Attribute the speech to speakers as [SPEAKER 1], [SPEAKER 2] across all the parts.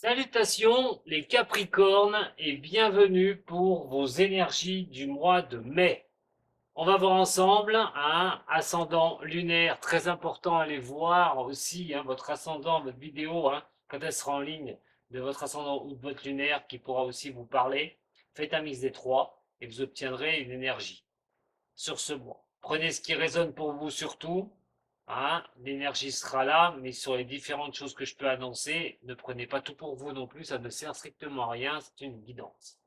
[SPEAKER 1] Salutations les Capricornes et bienvenue pour vos énergies du mois de mai. On va voir ensemble un ascendant lunaire très important à aller voir aussi, votre ascendant, votre vidéo, quand elle sera en ligne, de votre ascendant ou de votre lunaire qui pourra aussi vous parler. Faites un mix des trois et vous obtiendrez une énergie sur ce mois. Prenez ce qui résonne pour vous surtout. L'énergie sera là, mais sur les différentes choses que je peux annoncer, ne prenez pas tout pour vous non plus, ça ne sert strictement à rien, c'est une guidance.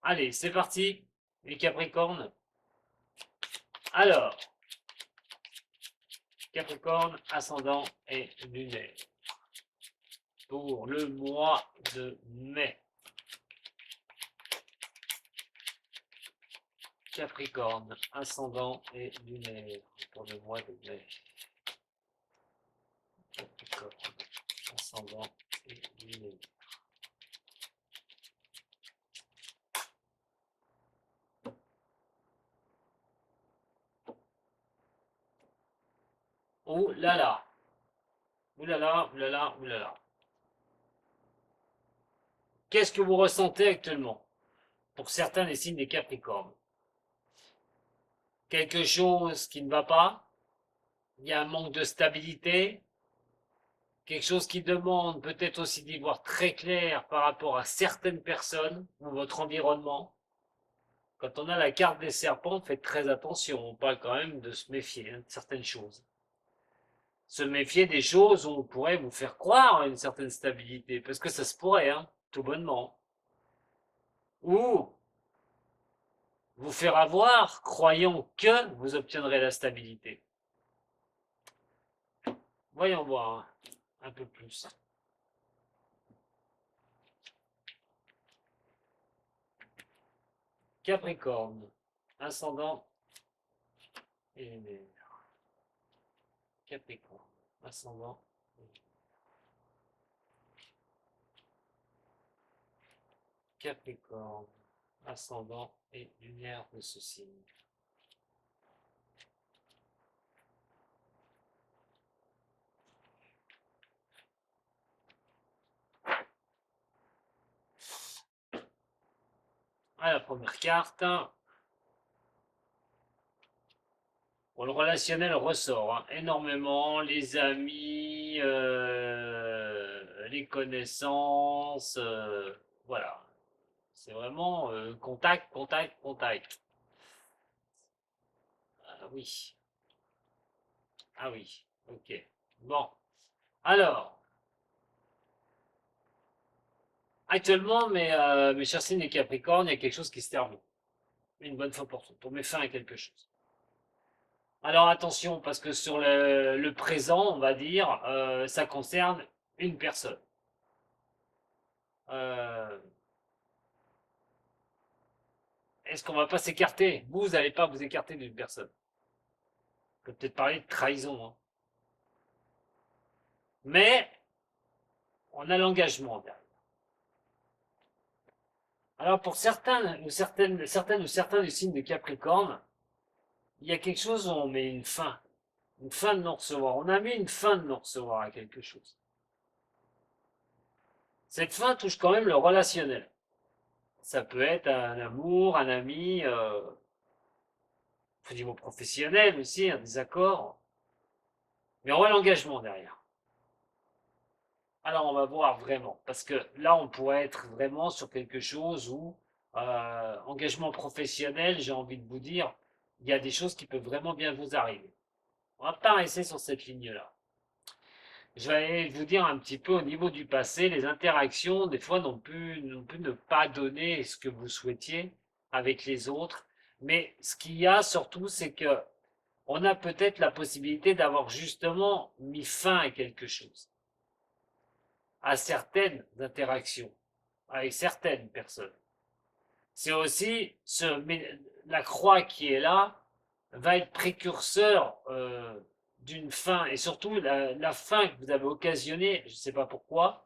[SPEAKER 1] Allez, c'est parti, les Capricornes. Alors, Capricorne, ascendant et lunaire. Pour le mois de mai. Capricorne, ascendant et lunaire. Pour le mois de mai. Capricorne, ascendant et lunaire. Oh là là. Ouh là là, ouh là là, ouh là là. Qu'est-ce que vous ressentez actuellement? Pour certains des signes des Capricornes. Quelque chose qui ne va pas? Il y a un manque de stabilité? Quelque chose qui demande peut-être aussi d'y voir très clair par rapport à certaines personnes ou votre environnement? Quand on a la carte des serpents, faites très attention. On parle quand même de se méfier de certaines choses. Se méfier des choses où on pourrait vous faire croire à une certaine stabilité. Parce que ça se pourrait, tout bonnement. Ou vous faire avoir, croyant que vous obtiendrez la stabilité. Voyons voir un peu plus. Capricorne, ascendant et lunaire. Capricorne, ascendant et lunaire. Capricorne, ascendant et lunaire de ce signe. À la première carte, bon, le relationnel ressort énormément, les amis, les connaissances, voilà. C'est vraiment contact, contact, contact. Ah oui. Ah oui. Ok. Bon. Alors, actuellement, mes chers signes et Capricornes, il y a quelque chose qui se termine. Une bonne fois pour toutes. On met fin à quelque chose. Alors attention, parce que sur le présent, on va dire, ça concerne une personne. Euh, Est-ce qu'on va pas s'écarter? Vous n'allez pas vous écarter d'une personne. On peut peut-être parler de trahison. Mais on a l'engagement derrière. Alors pour certains ou certains du signe de Capricorne, il y a quelque chose où on met une fin de non-recevoir. On a mis une fin de non-recevoir à quelque chose. Cette fin touche quand même le relationnel. Ça peut être un amour, un ami, au niveau professionnel aussi, un désaccord. Mais on voit l'engagement derrière. Alors on va voir vraiment, parce que là on pourrait être vraiment sur quelque chose où, engagement professionnel, j'ai envie de vous dire, il y a des choses qui peuvent vraiment bien vous arriver. On va pas rester sur cette ligne-là. Je vais vous dire un petit peu au niveau du passé, les interactions, des fois, n'ont pu ne pas donner ce que vous souhaitiez avec les autres. Mais ce qu'il y a surtout, c'est que on a peut-être la possibilité d'avoir justement mis fin à quelque chose, à certaines interactions, avec certaines personnes. C'est aussi la croix qui est là va être précurseur d'une fin, et surtout la fin que vous avez occasionnée, je ne sais pas pourquoi,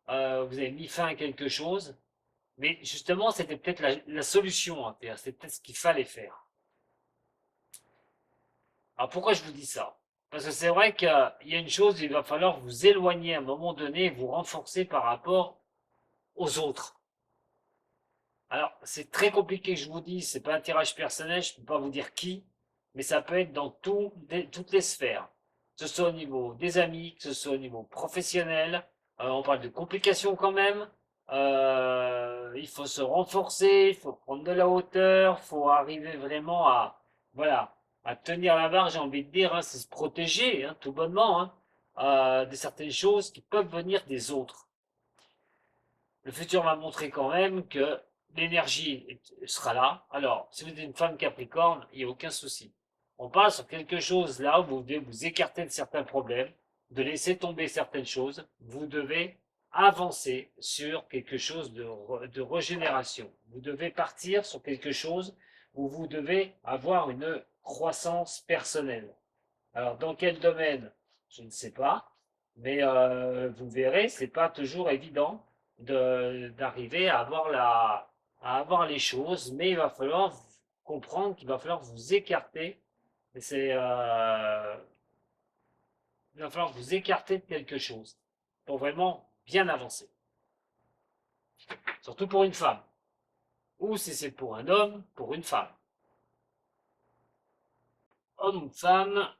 [SPEAKER 1] vous avez mis fin à quelque chose, mais justement c'était peut-être la solution à faire, c'est peut-être ce qu'il fallait faire. Alors pourquoi je vous dis ça? Parce que c'est vrai qu'il y a une chose, il va falloir vous éloigner à un moment donné, vous renforcer par rapport aux autres. Alors, c'est très compliqué que je vous dis, c'est pas un tirage personnel, je ne peux pas vous dire qui, mais ça peut être dans toutes les sphères. Que ce soit au niveau des amis, que ce soit au niveau professionnel, on parle de complications quand même. Il faut se renforcer, il faut prendre de la hauteur, il faut arriver vraiment voilà, à tenir la barre, j'ai envie de dire, hein, c'est se protéger, hein, tout bonnement, hein, de certaines choses qui peuvent venir des autres. Le futur va montrer quand même que l'énergie sera là. Alors, si vous êtes une femme Capricorne, il n'y a aucun souci. On parle sur quelque chose là où vous devez vous écarter de certains problèmes, de laisser tomber certaines choses. Vous devez avancer sur quelque chose de régénération. Vous devez partir sur quelque chose où vous devez avoir une croissance personnelle. Alors, dans quel domaine? Je ne sais pas, mais vous verrez, c'est pas toujours évident d'arriver à avoir les choses, mais il va falloir comprendre qu'il va falloir vous écarter. Il va falloir vous écarter de quelque chose pour vraiment bien avancer. Surtout pour une femme. Ou si c'est pour un homme, pour une femme. Homme ou femme,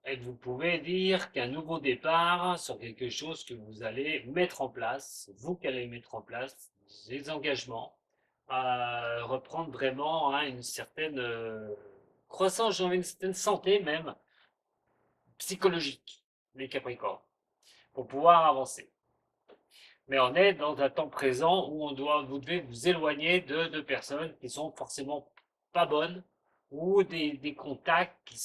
[SPEAKER 1] et vous pouvez dire qu'un nouveau départ sur quelque chose que vous allez mettre en place, vous qui allez mettre en place, des engagements, à reprendre vraiment hein, une certaine croissance, j'ai envie une certaine santé même, psychologique, les Capricornes, pour pouvoir avancer. Mais on est dans un temps présent où vous devez vous éloigner de personnes qui sont forcément pas bonnes ou des contacts qui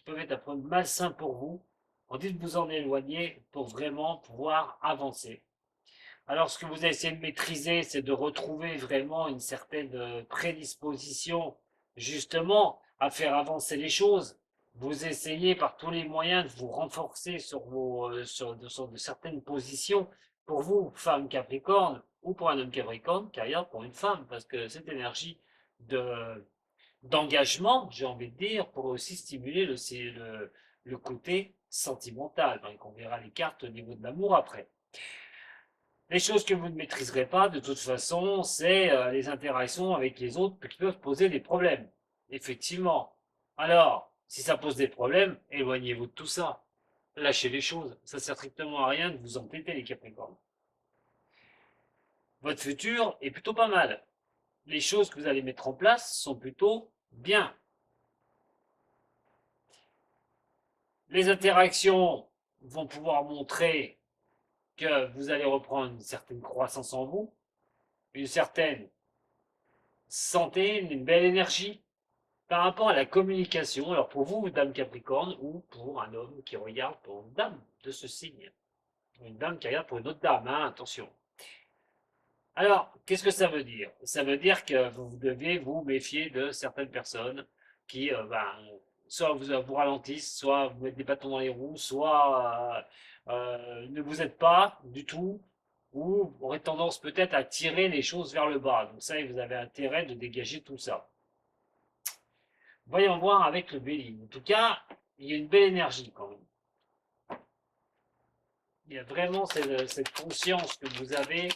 [SPEAKER 1] peuvent être un peu malsains pour vous. On dit de vous en éloigner pour vraiment pouvoir avancer. Alors, ce que vous allez essayer de maîtriser, c'est de retrouver vraiment une certaine prédisposition, justement, à faire avancer les choses. Vous essayez par tous les moyens de vous renforcer sur de certaines positions. Pour vous, femme Capricorne, ou pour un homme Capricorne, carrière pour une femme, parce que cette énergie de, d'engagement, j'ai envie de dire, pourrait aussi stimuler le côté sentimental. Donc, on verra les cartes au niveau de l'amour après. Les choses que vous ne maîtriserez pas, de toute façon, c'est les interactions avec les autres qui peuvent poser des problèmes. Effectivement. Alors, si ça pose des problèmes, éloignez-vous de tout ça. Lâchez les choses. Ça ne sert strictement à rien de vous entêter, les Capricornes. Votre futur est plutôt pas mal. Les choses que vous allez mettre en place sont plutôt bien. Les interactions vont pouvoir montrer que vous allez reprendre une certaine croissance en vous, une certaine santé, une belle énergie par rapport à la communication. Alors pour vous, dame Capricorne, ou pour un homme qui regarde pour une dame de ce signe, une dame qui regarde pour une autre dame, hein, attention. Alors, qu'est-ce que ça veut dire? Ça veut dire que vous devez vous méfier de certaines personnes qui, soit vous ralentissent, soit vous mettent des bâtons dans les roues, soit ne vous aident pas du tout, ou auraient tendance peut-être à tirer les choses vers le bas. Donc ça, vous avez intérêt de dégager tout ça. Voyons voir avec le bélier. En tout cas, il y a une belle énergie quand même. Il y a vraiment cette conscience que vous avez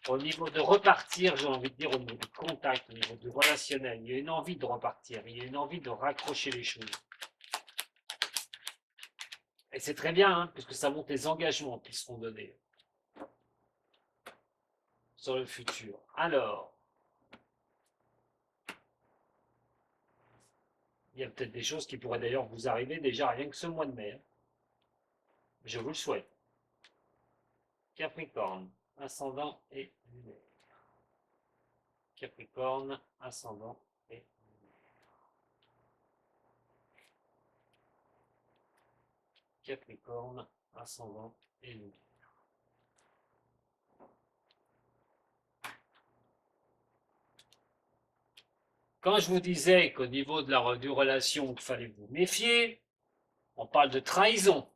[SPEAKER 1] au niveau de repartir, j'ai envie de dire, au niveau du contact, au niveau du relationnel. Il y a une envie de repartir, il y a une envie de raccrocher les choses. Et c'est très bien, hein, puisque ça montre les engagements qui seront donnés sur le futur. Alors, il y a peut-être des choses qui pourraient d'ailleurs vous arriver déjà rien que ce mois de mai. Hein. Je vous le souhaite. Capricorne, ascendant et lunaire. Capricorne, ascendant et Capricorne, ascendant et lunaire. Quand je vous disais qu'au niveau de du relation, il fallait vous méfier, on parle de trahison.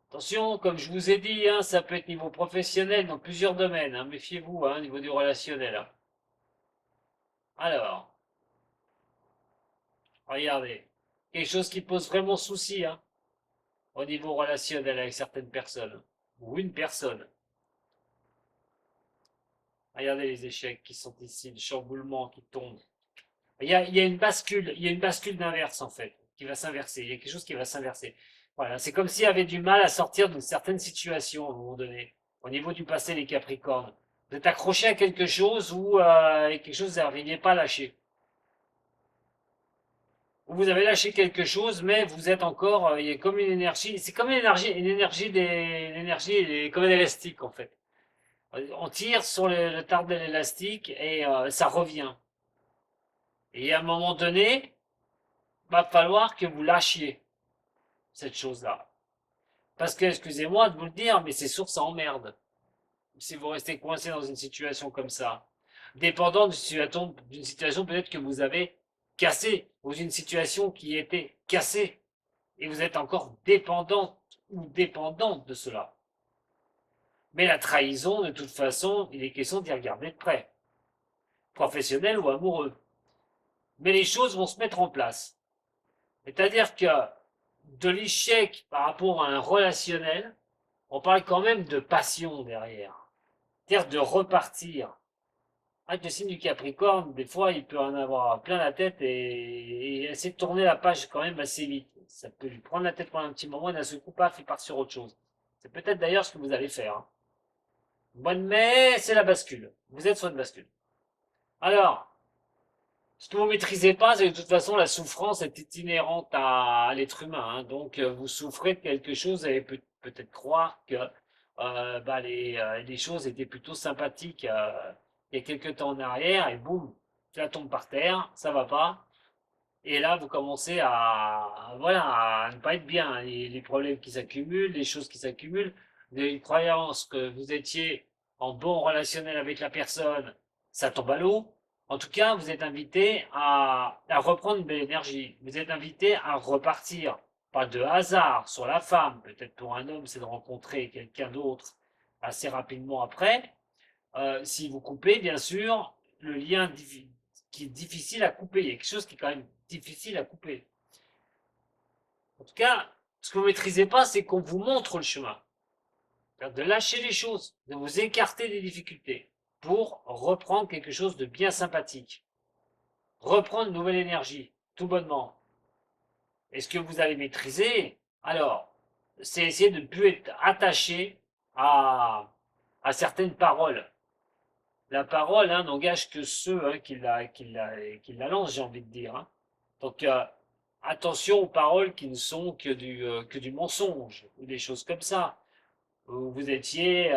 [SPEAKER 1] Attention, comme je vous ai dit, hein, ça peut être niveau professionnel dans plusieurs domaines. Hein, méfiez-vous hein, au niveau du relationnel. Hein. Alors, regardez. quelque chose qui pose vraiment souci, hein, au niveau relationnel avec certaines personnes, ou une personne. Regardez les échecs qui sont ici, le chamboulement qui tombe. Il y a une bascule d'inverse en fait, qui va s'inverser. Il y a quelque chose qui va s'inverser. Voilà, c'est comme s'il y avait du mal à sortir d'une certaine situation à un moment donné, au niveau du passé les Capricornes. Vous êtes accroché à quelque chose ou quelque chose vous n'arriviez pas à lâcher. Ou vous avez lâché quelque chose, mais vous êtes encore, il y a comme une énergie, c'est comme l'énergie comme un élastique en fait. On tire sur le tard de l'élastique et ça revient. Et à un moment donné, va falloir que vous lâchiez cette chose-là. Parce que, excusez-moi de vous le dire, mais c'est source à emmerde. Si vous restez coincé dans une situation comme ça. Dépendant d'une situation peut-être que vous avez cassée, ou d'une situation qui était cassée, et vous êtes encore dépendante ou dépendante de cela. Mais la trahison, de toute façon, il est question d'y regarder de près, professionnel ou amoureux. Mais les choses vont se mettre en place. C'est-à-dire que de l'échec par rapport à un relationnel, on parle quand même de passion derrière. C'est-à-dire de repartir. Avec le signe du Capricorne, des fois, il peut en avoir plein la tête et essayer de tourner la page quand même assez vite. Ça peut lui prendre la tête pendant un petit moment et d'un seul coup, paf, il part sur autre chose. C'est peut-être d'ailleurs ce que vous allez faire, hein. Mois de mai, c'est la bascule. Vous êtes sur une bascule. Alors, ce que vous ne maîtrisez pas, c'est que de toute façon, la souffrance est inhérente à l'être humain, hein. Donc, vous souffrez de quelque chose et peut-être croire que bah, les choses étaient plutôt sympathiques il y a quelques temps en arrière et boum, ça tombe par terre, ça va pas. Et là, vous commencez voilà, à ne pas être bien. Les problèmes qui s'accumulent, les choses qui s'accumulent, les croyances que vous étiez en bon relationnel avec la personne, ça tombe à l'eau. En tout cas, vous êtes invité à reprendre une belle énergie. Vous êtes invité à repartir. Pas de hasard sur la femme. Peut-être pour un homme, c'est de rencontrer quelqu'un d'autre assez rapidement après. Si vous coupez, bien sûr, le lien qui est difficile à couper. Il y a quelque chose qui est quand même difficile à couper. En tout cas, ce que vous ne maîtrisez pas, c'est qu'on vous montre le chemin. De lâcher les choses, de vous écarter des difficultés pour reprendre quelque chose de bien sympathique. Reprendre une nouvelle énergie, tout bonnement. Et ce que vous allez maîtriser, alors, c'est essayer de ne plus être attaché à certaines paroles. La parole hein, n'engage que ceux hein, qui la lancent, j'ai envie de dire, hein. Donc, attention aux paroles qui ne sont que du mensonge, ou des choses comme ça. Vous étiez,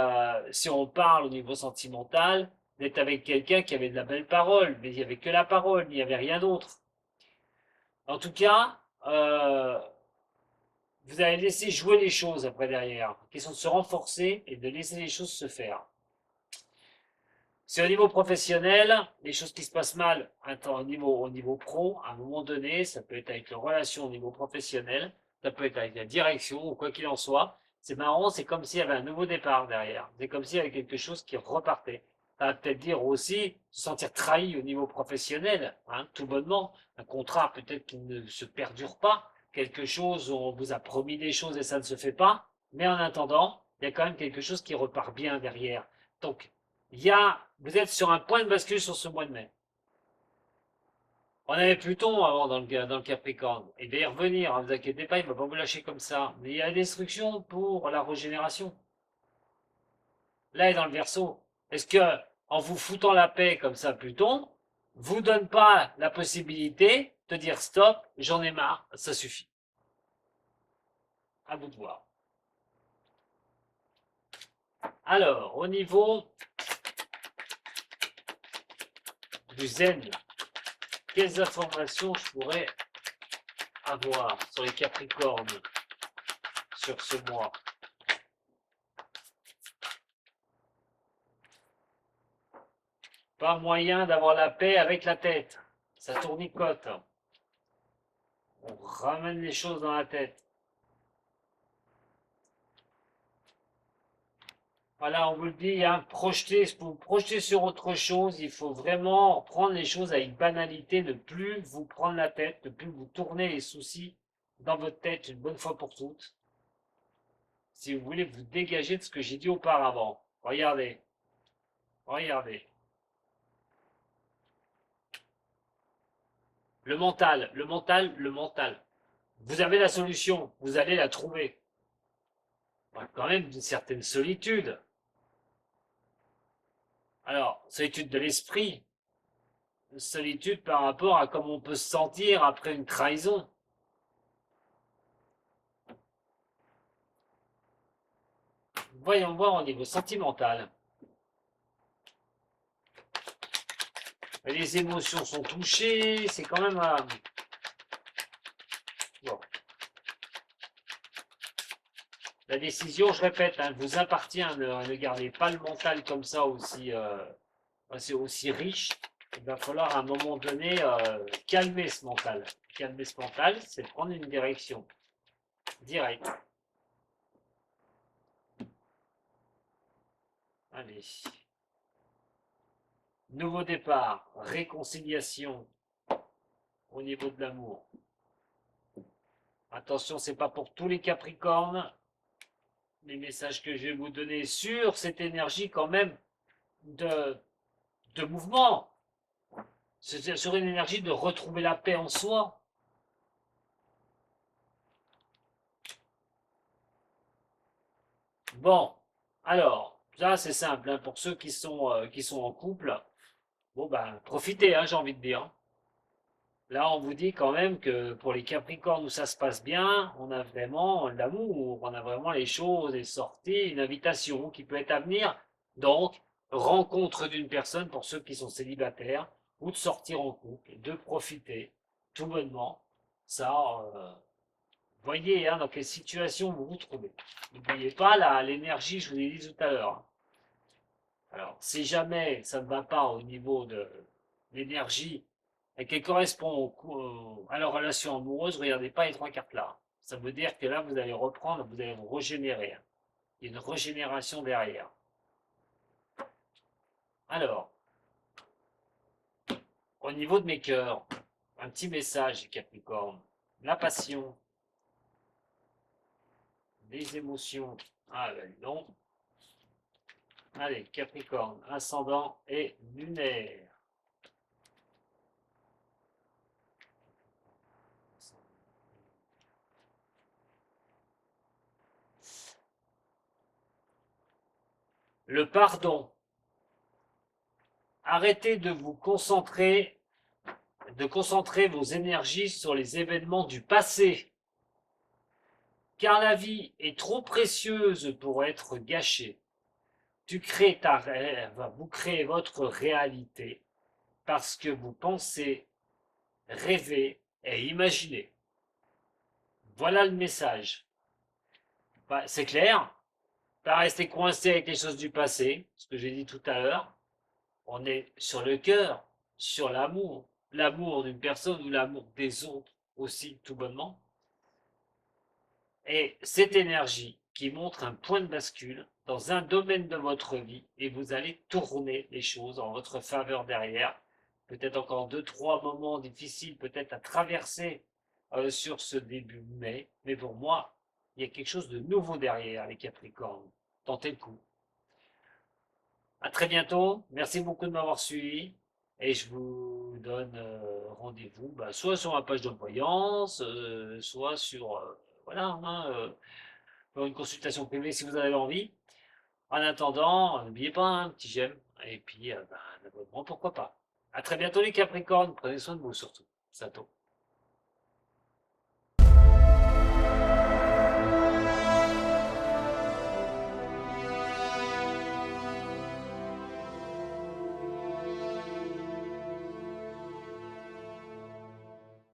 [SPEAKER 1] si on parle au niveau sentimental, d'être avec quelqu'un qui avait de la belle parole, mais il n'y avait que la parole, il n'y avait rien d'autre. En tout cas, vous allez laisser jouer les choses après derrière. Question de se renforcer et de laisser les choses se faire. C'est au niveau professionnel, les choses qui se passent mal au niveau pro, à un moment donné, ça peut être avec les relations au niveau professionnel, ça peut être avec la direction, ou quoi qu'il en soit. C'est marrant, c'est comme s'il y avait un nouveau départ derrière. C'est comme s'il y avait quelque chose qui repartait. Ça va peut-être dire aussi se sentir trahi au niveau professionnel, hein, tout bonnement. Un contrat peut-être qui ne se perdure pas, quelque chose où on vous a promis des choses et ça ne se fait pas, mais en attendant, il y a quand même quelque chose qui repart bien derrière. Donc, vous êtes sur un point de bascule sur ce mois de mai. On avait Pluton avant dans le Capricorne. Il va y revenir, ne vous inquiétez pas, il ne va pas vous lâcher comme ça. Mais il y a la destruction pour la régénération. Là, il est dans le Verseau. Est-ce que, en vous foutant la paix comme ça, Pluton, vous donne pas la possibilité de dire stop, j'en ai marre, ça suffit. À vous de voir. Alors, au niveau du zen, quelles informations je pourrais avoir sur les Capricornes sur ce mois? Pas moyen d'avoir la paix avec la tête. Ça tournicote. On ramène les choses dans la tête. Voilà, on vous le dit, hein, projeter, pour vous projeter sur autre chose, il faut vraiment prendre les choses avec banalité, ne plus vous prendre la tête, ne plus vous tourner les soucis dans votre tête une bonne fois pour toutes. Si vous voulez vous dégager de ce que j'ai dit auparavant. Regardez, regardez. Le mental, le mental, le mental. Vous avez la solution, vous allez la trouver. Quand même d'une certaine solitude. Alors, solitude de l'esprit, solitude par rapport à comment on peut se sentir après une trahison. Voyons voir au niveau sentimental. Les émotions sont touchées, c'est quand même... bon. La décision, je répète, hein, vous appartient, ne gardez pas le mental comme ça aussi riche. Il va falloir à un moment donné calmer ce mental. Calmer ce mental, c'est prendre une direction directe. Allez. Nouveau départ, réconciliation au niveau de l'amour. Attention, c'est pas pour tous les Capricornes. Les messages que je vais vous donner sur cette énergie quand même de, de mouvement. C'est sur une énergie de retrouver la paix en soi. Bon, alors, ça c'est simple, hein, pour ceux qui sont en couple, bon ben profitez, hein, j'ai envie de dire. Là, on vous dit quand même que pour les Capricornes où ça se passe bien, on a vraiment l'amour, on a vraiment les choses, les sorties, une invitation qui peut être à venir. Donc, rencontre d'une personne pour ceux qui sont célibataires, ou de sortir en couple, de profiter, tout bonnement. Ça, voyez hein, dans quelle situation vous vous trouvez. N'oubliez pas l'énergie, je vous l'ai dit tout à l'heure. Alors, si jamais ça ne va pas au niveau de l'énergie et qu'elle correspond à la relation amoureuse, regardez pas les trois cartes là. Ça veut dire que là, vous allez reprendre, vous allez vous régénérer. Il y a une régénération derrière. Alors, au niveau de mes cœurs, un petit message, Capricorne. La passion, les émotions. Ah ben non. Allez, Capricorne, ascendant et lunaire. Le pardon. Arrêtez de vous concentrer, de concentrer vos énergies sur les événements du passé. Car la vie est trop précieuse pour être gâchée. Tu crées ta rêve, vous créez votre réalité parce que vous pensez, rêvez et imaginez. Voilà le message. Bah, c'est clair, pas rester coincé avec les choses du passé, ce que j'ai dit tout à l'heure. On est sur le cœur, sur l'amour d'une personne ou l'amour des autres aussi, tout bonnement. Et cette énergie qui montre un point de bascule dans un domaine de votre vie et vous allez tourner les choses en votre faveur derrière. Peut-être encore 2, 3 moments difficiles peut-être à traverser sur ce début mai. Mais pour moi, il y a quelque chose de nouveau derrière les Capricornes. Tentez le coup. À très bientôt. Merci beaucoup de m'avoir suivi. Et je vous donne rendez-vous soit sur ma page de voyance, soit sur voilà, hein, pour une consultation privée si vous en avez envie. En attendant, n'oubliez pas un petit j'aime et puis un abonnement, pourquoi pas. À très bientôt les Capricornes, prenez soin de vous surtout. Sato.